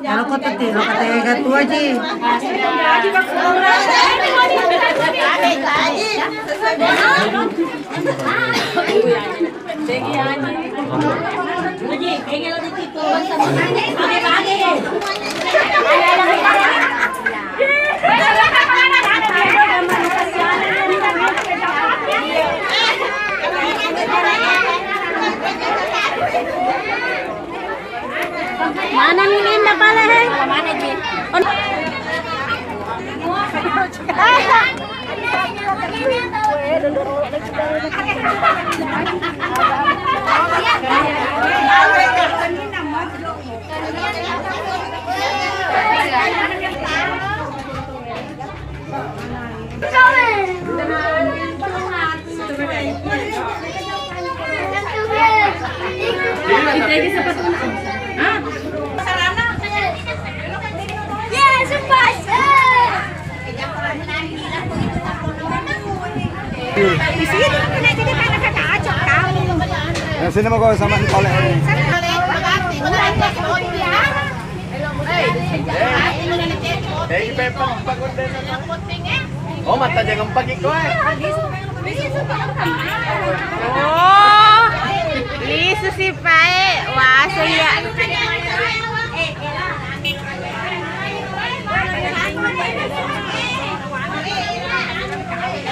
Kalau kau tadi, lo kata yang tua aja. Mana ni Linda pala hai? Mana ji? Kita lagi sepatu. Ah. Di sini jadi kan nakakacok kau. Sini mo ko sama ni Pole. Oh, mata jangan pagi ko eh. Oh, lisu si Pai. Wah, saya.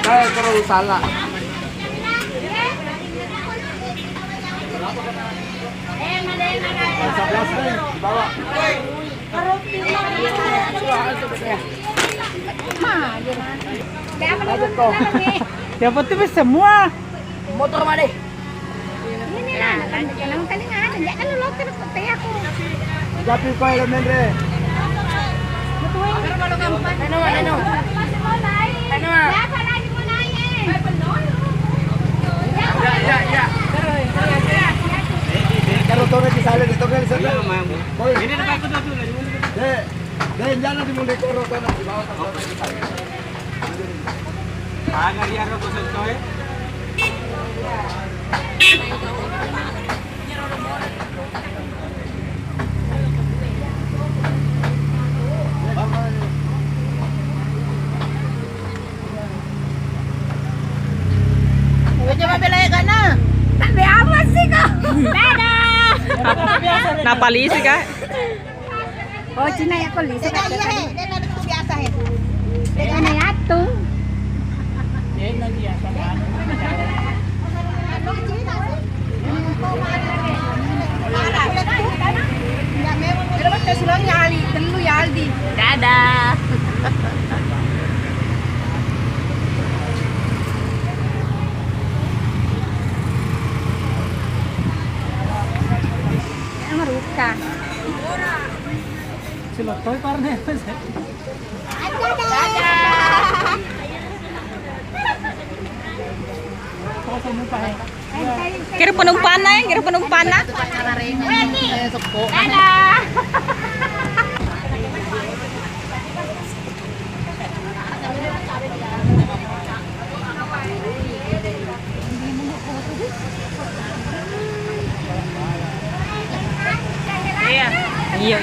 Kaya terus salah. Dapat tuh semua. Motor mana? Ini lah, jangan telinga, jangan lu lokal seperti aku. Tapi ko ilo nendre. Ano? Ya. Kalau to na kisale dito kay sa. Ini na ko dito. Jangan dimulai koro to na di bawah to. Agariaro ko sa to eh. Coba belai ka na. Tabi awas sih kau. Dadah. Napalisi ka? Oh, Cina ya ko lisa ka. Biasa he. Ano yato? Dadah. Maruka. Sila toy parne. Kira penumpang na, kira penumpang na. Dadah. Iya.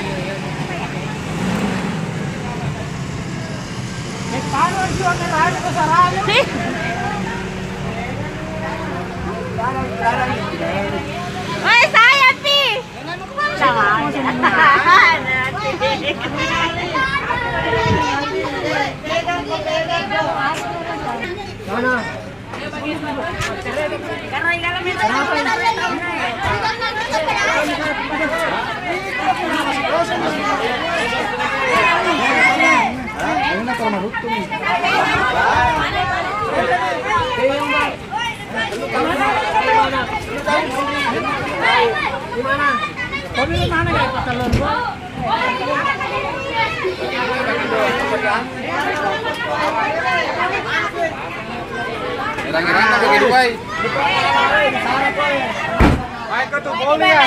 Oi, saya pi. Mana? Ayun na para maruto ni. Gimana? Kami mana guys patalon ko? Irang-irang na bagi Dubai. Ay ko to boli ya.